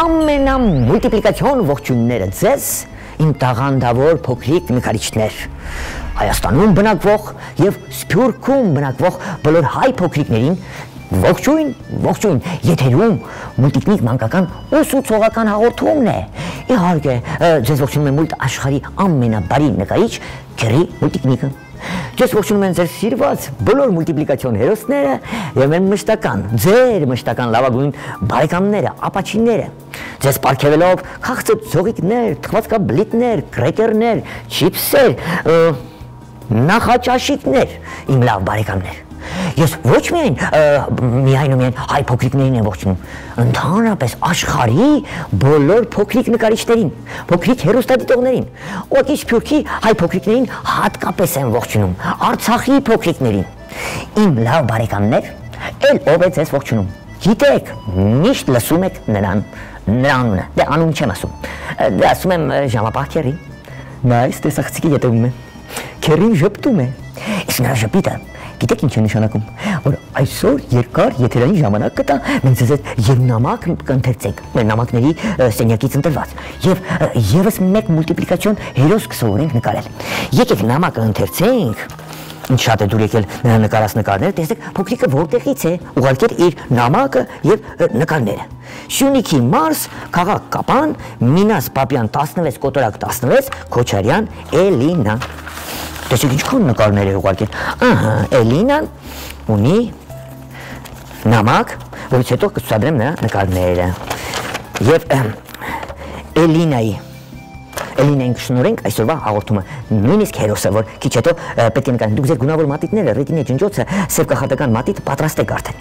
Ամենամուլտիպլիկացիոն ողջույնները ձեզ, իմ տաղանդավոր փոքրիկ նկարիչներ, Հայաստանում բնակվող և Սփյուռքում բնակվող բոլոր հայ փոքրիկներին ողջույն, եթերում մուլտիկնիկ մանկական ուսուցողական հաղորդումն է, իհարկե, ձեզ ողջունում է մուլտ աշխարհի ամենաբարի նկարիչ Քերի Մուլտիկնիկը, ձեզ ողջունում են ձեր սիրված բոլոր մուլտիպլիկացիոն հերոսները և ձեր մշտական լավագույն բարեկամները, ապաչիները, ձեզ պարգևելով քաղցր ձողիկներ, թխվածքաբլիթներ, կրեկերներ, չիփսեր, նախաճաշիկներ, իմ լավ բարեկամներ։ Ես ոչ միայն հայ փոքրիկներին եմ ողջունում, ընդհանրապես աշխարհի բոլոր փոքրիկ նկարիչներին, փոքրիկ հեռուստադիտողներին, ուղղակի Սփյուռքի հայ փոքրիկներին հատկապես եմ ողջունում, Արցախի փոքրիկներին։ Իմ լավ բարեկամներ, ով է ձեզ ողջունում։ Գիտեք, միշտ լսում եք նրա անունը, դե անուն չեմ ասում, դե ասում եմ ժամապահ Քերի, նա այս տեսախցիկի ետևում է, Քերին ժպտում է, իսկ նրա ժպիտը գիտեք ինչ է նշանակում, որ այսօր երկար եթերային ժամանակ կտա, մենք ձեզ այդ ելնամակ կընթերցենք, մեր նամակների սենյակից ընտրված, և ևս մեկ մուլտիպլիկացիոն հերոս կսովորենք նկարել։ Եկեք նամակը ընթերցենք, ինչ շատ է դուր եկել նրա նկարած նկարները, տեսեք փոքրիկը որտեղից է ուղարկել իր նամակը և նկարները։ Սյունիքի մարզ, քաղաք Կապան, Մինաս Պապյան 16 կոտորակ 16, Քոչարյան Էլինա։ Տեսեք ինչքան նկարներ է ուղարկել։ Էլինան ունի նամակ, որից հետո կցուցադրեմ նրա նկարները։ Եվ Էլինային կշնորհենք այսօրվա հաղորդումը, նույնիսկ հերոսը, որ քիչ հետո պետք է նկարենք։ Դուք ձեր գունավոր մատիտները, ռետինե ջնջոցը, սև կախարդական մատիտ պատրաստեք արդեն։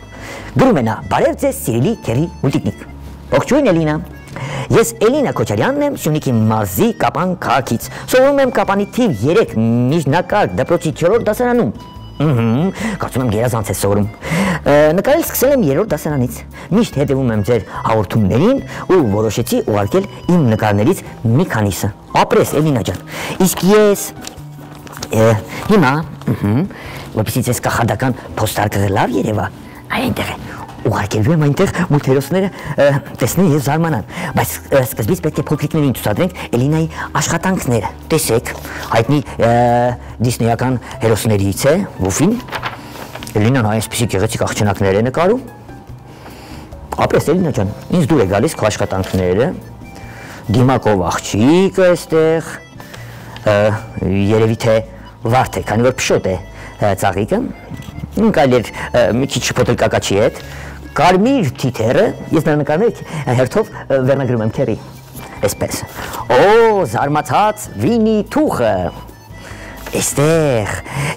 Գրում է նա. «Բարև ձեզ, սիրելի Քերի Մուլտիկնիկ։ Ողջույն Էլինա։ Ես Էլինա Քոչարյանն եմ, Սյունիքի մարզի Կապան քաղաքից։ Սովորում եմ Կապանի թիվ 3 միջնակարգ դպրոցի 4-րդ դասարանում։ Կարծում եմ գերազանց է սովորում։ Նկարել սկսել եմ 3-րդ դասարանից։ Միշտ հետևում եմ ձեր հաղորդումներին ու որոշեցի ուղարկել իմ նկարներից մի քանիսը։ Ապրես Էլինա ջան։ Իսկ ես հիմա, որպեսզի ձեզ կախարդական փոստարկղը լավ երևա, այնտեղ է։ Ուղարկելու եմ այնտեղ մուլտ հերոսները տեսնեն և զարմանան, բայց սկզբից պետք է փոքրիկներին ցուցադրենք Էլինայի աշխատանքները։ Տեսեք, հայտնի դիսնեյական հերոսներից է Վուֆին, Էլինան այսպիսի գեղեցիկ աղջնակներ է նկարում։ Ապրես Էլինա ջան, ինձ դուր է գալիս քո աշխատանքները, դիմակով աղջիկը էստեղ, երևի թե վարդ է, քանի որ փշոտ է ծաղիկը, կարելի էր մի քիչ շփոթել հետ, կարմիր թիթերը, ես նրա նկարները հերթով վերնագրում եմ Քերի, այսպես, զարմացած Վինի թուխը, էստեղ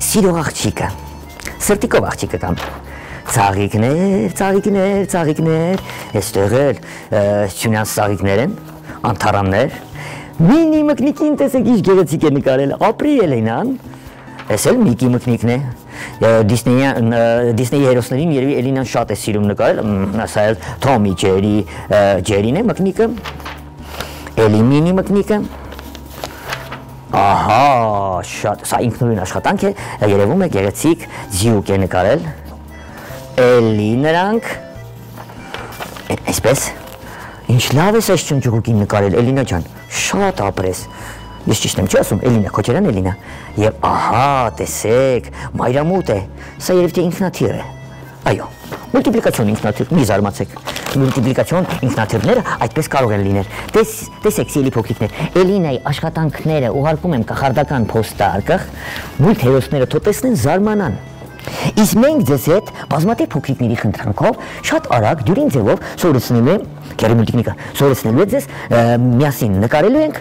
սիրող աղջիկը, սրտիկով աղջիկը կամ, ծաղիկներ, էստեղ էլ Սյունյանց ծաղիկներ են, անթառամներ, Վինի մկնիկին տեսեք ինչ գեղեցիկ է նկարել, ապրի Էլինան, այս էլ Միկի մկնիկն է, Դիսնեյի հերոսներին երևի Էլինան շատ է սիրում նկարել, սա էլ Թոմի Ջերին է մկնիկը, Էլի Մինի մկնիկը, շատ, սա ինքնուրույն աշխատանք է, երևում է գեղեցիկ ձիուկ է նկարել, Էլի նրանք, այսպես, ինչ լավ ես այս ճնճուղուկին նկարել, Էլինա ջան, շատ ապրես, ես ճիշտ եմ չի ասում, Էլինա, Քոչարյան Էլինա, և տեսեք, մայրամուտ է, սա երևի թե ինքնաթիռ է, այո, մուլտիպլիկացիոն ինքնաթիռ, մի զարմացեք, մուլտիպլիկացիոն ինքնաթիռները այդպես կարող են լինել, տեսեք սիրելի փոքրիկներ, Էլինայի աշխատանքները ուղարկում եմ կախարդական փոստարկղ, մուլտ հերոսները թող տեսնեն զարմանան, իսկ մենք ձեզ հետ բազմաթիվ փոքրիկների խնդրանքով շատ արագ դյուրին ձևով սովորեցնելու եմ, Քերի Մուլտիկնիկը, սովորեցնելու է ձեզ միասին նկարելու ենք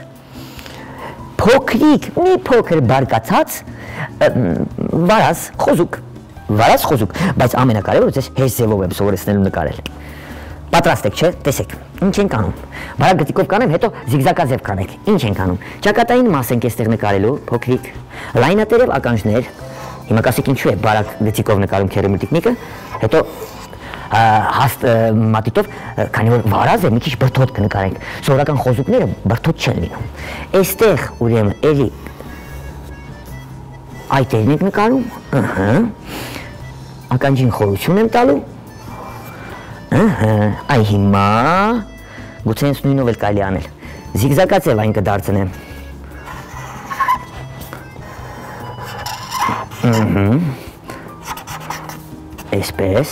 փոքրիկ, մի փոքր բարկացած վարազ խոզուկ, բայց ամենակարևորը ձեզ հեշտ ձևով եմ սովորեցնելու նկարել։ Պատրաստ եք, չէ՞, տեսեք։ Ինչ ենք անում։ Բարակ գծիկով կանեմ, հետո զիգզակաձև կանենք։ Ինչ ենք անում։ Ճակատային մաս ենք այստեղ նկարելու, փոքրիկ, լայնատերև ականջներ։ Հիմա կասեք ինչու է բարակ գծիկով նկարում քերեմի տիկնիկը, հետո հաստ մատիտով, քանի որ վարազ է, մի քիչ բրդոտ կնկարենք։ Սովորական խոզուկները բրդոտ չեն լինում։ Այստեղ ուրեմն էլի այդ երն ենք նկարում, ականջին խորություն եմ տալու, այ հիմա գուցե հենց նույնով էլ կարելի անել, զիգզակաձև այն կդարձնեմ, այսպես,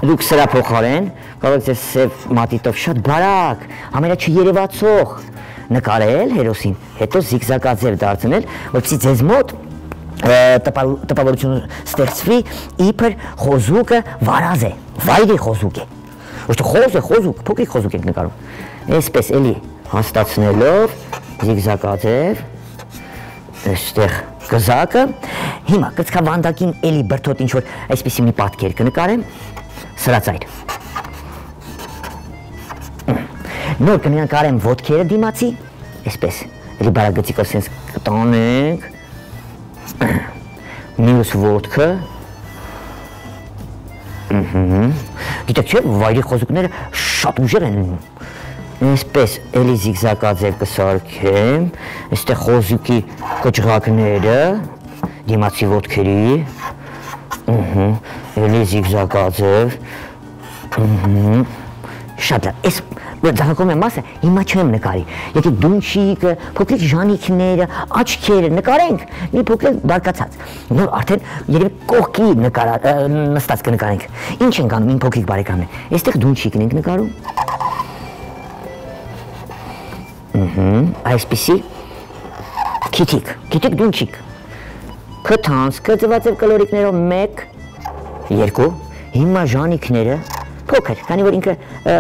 դուք սրա փոխարեն կարող եք ձեր սև մատիտով շատ բարակ, ամենա չերևացող նկարել հերոսին, հետո զիգզակաձև դարձնել, որպեսզի ձեզ մոտ տպավորություն ստեղծվի, իբր խոզուկը վարազ է, վայրի խոզուկ է, ոչ թե խոզ է, խոզուկ, փոքրիկ խոզուկ ենք նկարում, այսպես էլի հաստացնելով, զիգզակաձև, այստեղ գզակը, հիմա կծկավանդակին էլի բրդոտ ինչ-որ այսպիսի մի պատկեր կնկարեմ, սրածայր, նոր կնկարեմ ոտքերը դիմացի, այսպես, էլի բարագծիկով սենց կտանենք, մյուս ոտքը, գիտեք չէ, վայրի խոզուկները շատ ուժեղ են, այսպես էլի զիգզակաձև կսարքեմ, այստեղ խոզուկի կճղակները, դիմացի ոտքերի, էլի զիգզակաձև, շատ լավ, այս ձախակողմյա մասը հիմա չեմ նկարի, եկեք դունչիկը, փոքրիկ ժանիքները, աչքերը նկարենք, մի փոքրիկ բարկացած, նոր արդեն երևի կողքի նստած կնկարենք, ինչ ենք անում իմ փոքրիկ բարեկամներ, այստեղ դունչիկն ենք նկարում, այսպիսի քիթիկ դունչիկ, քթանցքը ձվածև կլորիկներով 1, 2, հիմա ժանիքները, փոքր, քանի որ ինքը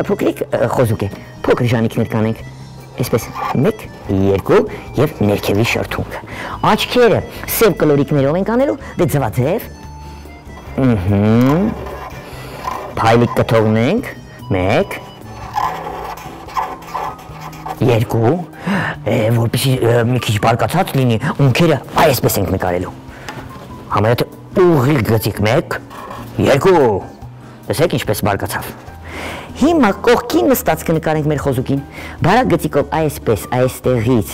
փոքրիկ խոզուկ է, փոքր ժանիքներ կանենք, այսպես 1, 2 և ներքևի շրթունքը, աչքերը սև կլորիկներով ենք անելու, դե ձվածև, փայլիկ կթողնենք, 1, 2, որպեսզի մի քիչ բարկացած լինի, ունքերը այսպես ենք նկարելու, համարյա թե ուղիղ գծիկ 1, 2, տեսեք ինչպես բարկացավ, հիմա կողքին նստած կնկարենք մեր խոզուկին, բարակ գծիկով այսպես, այստեղից,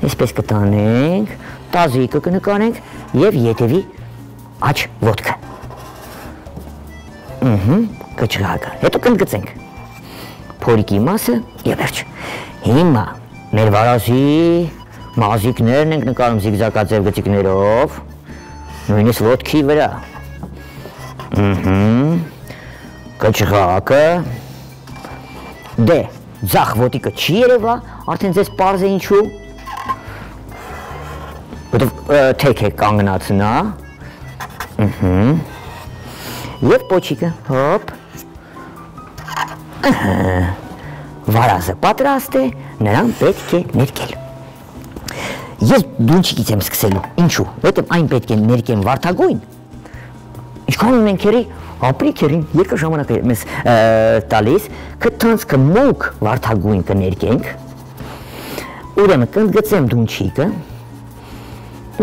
այսպես կտանենք, տազիկը կնկարենք և ետևի աչ ոտքը, կճղակը, հետո կնդգծենք, փորիկի մասը և վերջ, հիմա մեր վարազի մազիկներն ենք նկարում զիգզակաձև գծիկներով, նույնիսկ ոտքի վրա, կճղակը, դե, ձախ ոտիկը չի երևա, արդեն ձեզ պարզ է ինչու, որտև թեք է կանգնած նա, և պոչիկը, հոպ, վարազը պատրաստ է, նրան պետք է ներկել, ես դունչիկից եմ սկսելու, ինչու, որտև այն պետք է ներկեմ վարդագույն, ինչքան ունենք քերի, ապրի քերին երկար ժամանակ է մեզ տալիս, քթանցքը մուգ վարդագույն կներկենք, ուրեմն կընդգծեմ դունչիկը,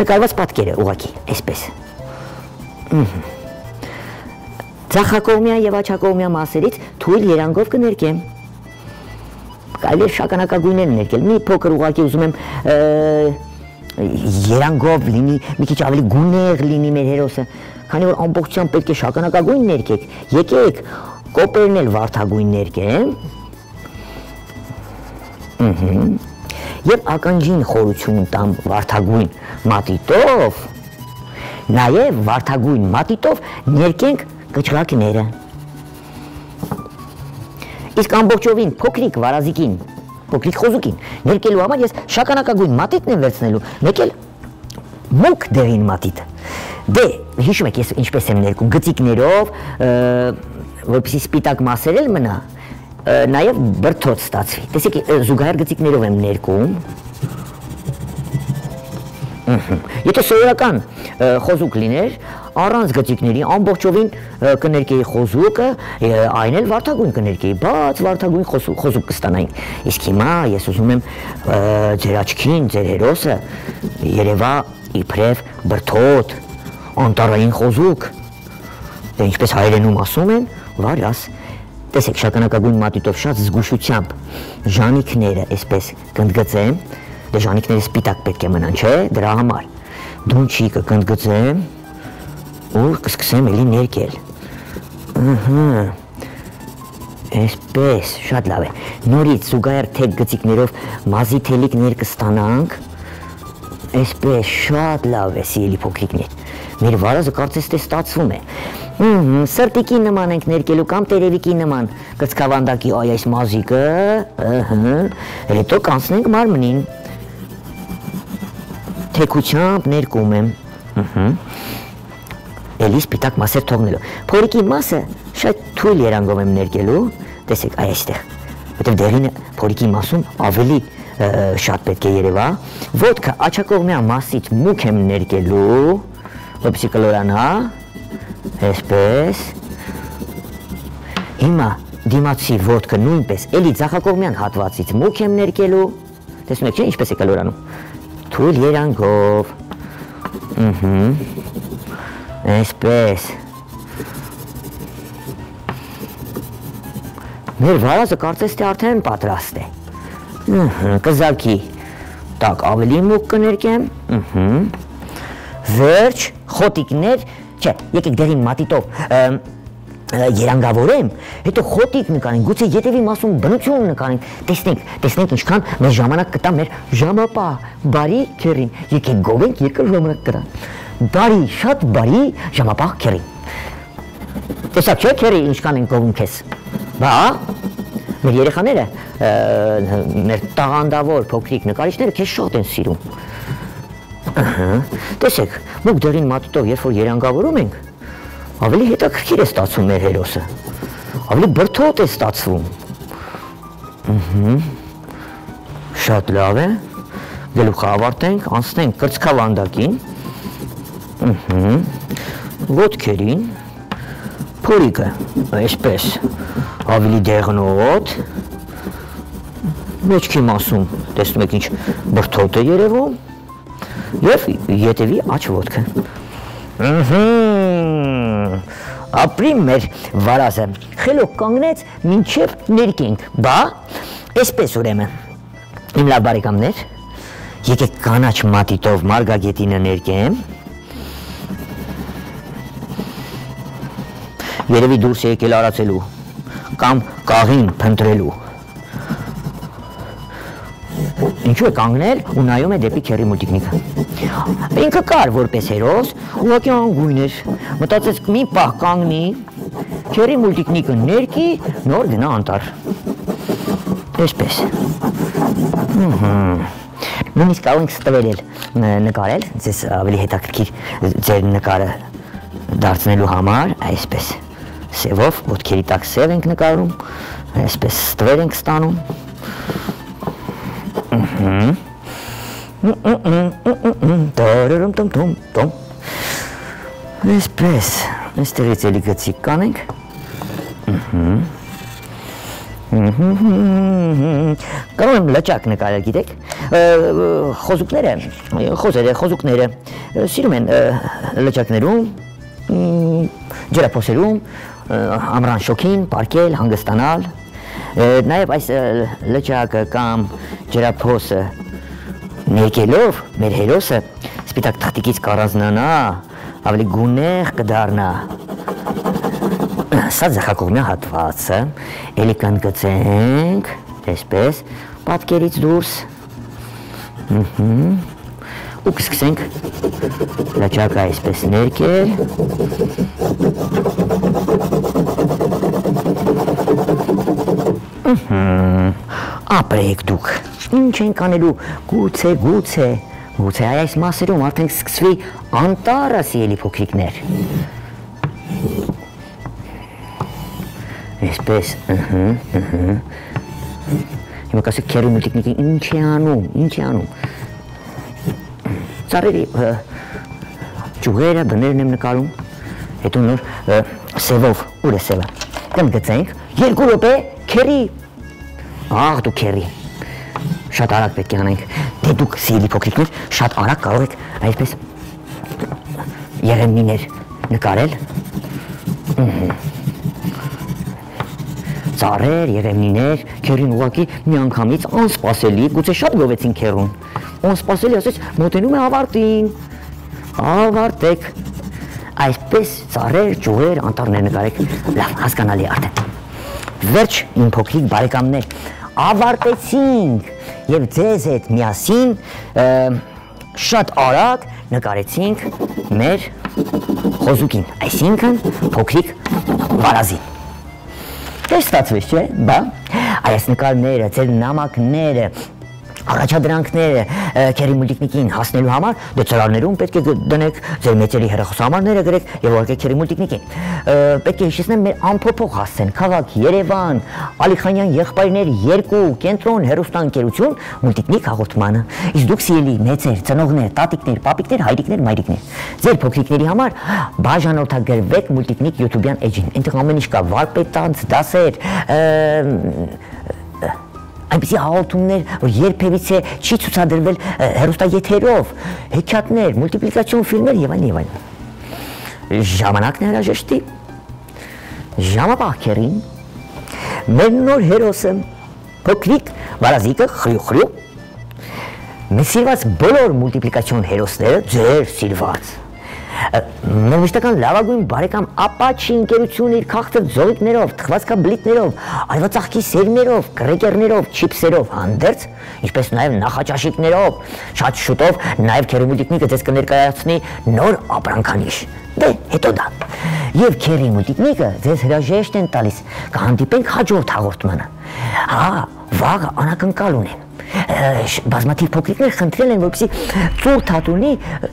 նկարված պատկերը ուղղակի, այսպես, ձախակողմյա և աչակողմյա մասերից թույլ երանգով կներկեմ, կարելի է շագանակագույններ ներկել, մի փոքր ուղղակի ուզում եմ երանգով լինի, մի քիչ ավելի գունեղ լինի մեր հերոսը, քանի որ ամբողջությամբ պետք է շագանակագույն ներկեք, եկեք կոպերն էլ վարդագույն ներկեմ, և ականջին խորություն տամ վարդագույն մատիտով, նաև վարդագույն մատիտով ներկենք կճղակները, իսկ ամբողջովին փոքրիկ վարազիկին, փոքրիկ խոզուկին ներկելու համար ես շագանակագույն մատիտն եմ վերցնելու, մեկ էլ մուգ դեղին մատիտը, դե հիշում եք ես ինչպես եմ ներկում, գծիկներով, որպեսզի սպիտակ մասեր էլ մնա, նաև բրդոտ ստացվի, տեսեք զուգահեռ գծիկներով եմ ներկում, եթե սովորական խոզուկ լիներ, առանց գծիկների ամբողջովին կներկեի խոզուկը, այն էլ վարդագույն կներկեի, բաց վարդագույն խոզուկ կստանայինք։ Իսկ հիմա ես ուզում եմ ձեր աչքին, ձեր հերոսը երևա իբրև բրդոտ, անտառային խոզուկ, դե ինչպես հայերենում ասում են, վարաս։ Տեսեք, շագանակագույն մատիտով շատ զգուշությամբ ժանիքները այսպես կընդգծեմ, դե ժանիքները սպիտակ պետք է մնան, չէ, դրա համար դունչիկը կընդգծեմ ու կսկսեմ էլի ներկել։ Այսպես, շատ լավ է։ Նորից զուգահեռ թեք գծիկներով մազի թելիկներ կստանանք, այսպես շատ լավ է, սիրելի փոքրիկներ։ Մեր վարազը կարծես թե ստացվում է։ Սրտիկի նման ենք ներկելու կամ տերևիկի նման կծկավանդակի այս մազիկը, հետո կանցնենք մարմնին։ Թեքությամբ ներկում եմ, էլի սպիտակ մասեր թողնելու։ Փորիկի մասը շատ թույլ երանգով եմ ներկելու, տեսեք այստեղ, որտեղ դեղին փորիկի մասում ավելի շատ պետք է երևա։ Ոտքը աչակողմյան մասից մուք եմ ներկելու, որպեսզի կլորանա, այսպես։ Հիմա դիմացի ոտքը նույնպես էլի ձախակողմյան հատվածից մուք եմ ներկելու, տեսնում եք չէ ինչպես է կլորանում, թույլ երանգով, այսպես։ Մեր վարազը կարծես թե արդեն պատրաստ է, կզակի, տակ ավելի մուք կներկեմ, վերջ, խոտիկներ, չէ, եկեք դեղին մատիտով երանգավորեմ, հետո խոտիկ նկարենք, գուցե ետևի մասում բնություն նկարենք, տեսնենք ինչքան մեր ժամանակ կտա մեր ժամապահ, բարի քերին, եկեք գովենք, երկար ժամանակ կտա, բարի, շատ բարի ժամապահ քերին։ Տեսակ չէ քերի ինչքան են գովում քեզ, բա, մեր երեխաները, մեր տաղանդավոր փոքրիկ նկարիչները քեզ շատ են սիրում։ Տեսեք, մուկ դեղին մատիտով երբ որ երանգավորում ենք, ավելի հետաքրքիր է ստացվում մեր հերոսը, ավելի բրդոտ է ստացվում։ Շատ լավ է, գլուխը ավարտենք, անցնենք կրծքավանդակին, ոտքերին, փորիկը, այսպես, ավելի դեղնոտ, մեջքի մասում, տեսնում եք ինչ բրդոտ է երևում, և ետևի աչ ոտքը։ Ապրի մեր վարազը, խելոք կանգնեց մինչև ներկենք, բա, այսպես ուրեմն, իմ լավ բարեկամներ, եկեք կանաչ մատիտով մարգագետինը ներկեմ, երևի դուրս է եկել արացելու, կամ կաղին փնտրելու։ Ինչու է կանգնել ու նայում է դեպի քերի մուլտիկնիկը։ Ինքը կար որպես հերոս, ուղղակի անգույն էր, մտածեց մի պահ կանգնի, քերի մուլտիկնիկը ներկի, նոր գնա անտառ։ Այսպես։ Նույնիսկ կարող ենք ստվել նկարել, ձեզ ավելի հետաքրքիր ձեր նկարը դարձնելու համար, այսպես, սևով, ոտքերի տակ սև ենք նկարում, այսպես ստվեր ենք ստանում։ Այսպես, այստեղից էլի գծիկ կանենք։ Կարող եմ լճակ նկարել, գիտեք, խոզուկները սիրում են լճակներում, ջրափոսերում, ամռան շոգին, պարկել, հանգստանալ, նաև այս լճակը կամ ջրափոսը ներկելով մեր հերոսը սպիտակ թղթիկից կառանձնանա, ավելի գունեղ կդառնա։ Սա ձախակողմյան հատվածը, էլի կընդգծենք, այսպես, պատկերից դուրս, ու կսկսենք լճակը այսպես ներկել, ապրեք դուք, ինչ ենք անելու, գուցե այս մասերում արդեն սկսվի անտառը, սիրելի փոքրիկներ։ Այսպես, հիմա կասեք քերի մուլտիկնիկը ինչ է անում, ծառերի ճյուղերը, բներն եմ նկարում, հետո նոր սևով ուր է սևը կընդգծենք 2 րոպե քերի աղ դու քերի շատ արագ պետք է անենք դե դուք սիրելի փոքրիկներ շատ արագ կարող եք այսպես եղևնիներ նկարել ծառեր եղևնիներ քերին ուղղակի միանգամից անսպասելի գուցե շատ գովեցին քերուն անսպասելի ասես մոտենում է ավարտին ավարտեք այսպես ծառեր ճյուղեր անտառներ նկարեք լավ հասկանալի արդեն վերջ իմ փոքրիկ բարեկամներ ավարտեցինք եւ ձեզ հետ միասին շատ արագ նկարեցինք մեր խոզուկին այսինքն փոքրիկ վարազին Դե ստացվեց չէ բա այս նկարները ձեր նամակները առաջադրանքները քերի մուլտիկնիկին հասնելու համար դե ծրարներում պետք է դնեք ձեր մեծերի հեռախոսահամարները գրեք եւ ուղարկեք քերի մուլտիկնիկին պետք է հիշեցնեմ մեր ամփոփող հասցեն քաղաք Երևան Ալիխանյան եղբայրներ 2 կենտրոն հեռուստաընկերություն մուլտիկնիկ հաղորդմանը իսկ դուք սիրելի մեծեր ծնողներ տատիկներ պապիկներ հայրիկներ մայրիկներ ձեր փոքրիկների համար բաժանորդագրվեք մուլտիկնիկ YouTube-յան էջին այնտեղ ամեն ինչ կա վարպետանց դասեր այնպիսի հաղորդումներ, որ երբևիցե չի ցուցադրվել հեռուստաեթերով, հեքիաթներ, մուլտիպլիկացիոն ֆիլմեր եւ այլն։ Ժամանակն է հրաժեշտի։ Ժամապահքերին մեր նոր հերոսը փոքրիկ վարազիկը խրյու մեր սիրված բոլոր մուլտիպլիկացիոն հերոսները ձեր սիրված մեր մշտական լավագույն բարեկամ ապաչի ընկերությունը իր քաղցր ձողիկներով, թխվածքաբլիթներով, արևածաղկի սերմերով, կրեկերներով, չիփսերով հանդերձ, ինչպես նաև նախաճաշիկներով, շատ շուտով նաև քերի մուլտիկնիկը ձեզ կներկայացնի նոր ապրանքանիշ։ Դե հետո դա։ Եվ քերի մուլտիկնիկը ձեզ հրաժեշտ են տալիս, կհանդիպենք հաջորդ հաղորդմանը։ Հա, վաղը անակնկալ ունեմ։ Բազմաթիվ փոքրիկներ խնդրել են, որպեսզի ծուր թատրոնի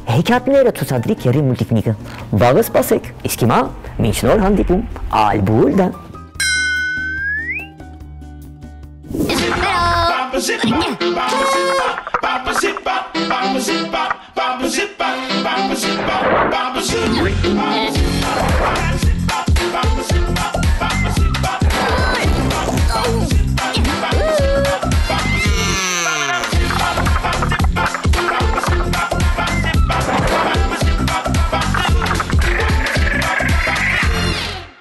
հեքիաթները ցուցադրի քերի մուլտիկնիկը։ Վաղը սպասեք, իսկ հիմա մինչ նոր հանդիպում, ալբուլդա։ Papa zip, papa zip, papa zip, papa zip, papa zip, papa.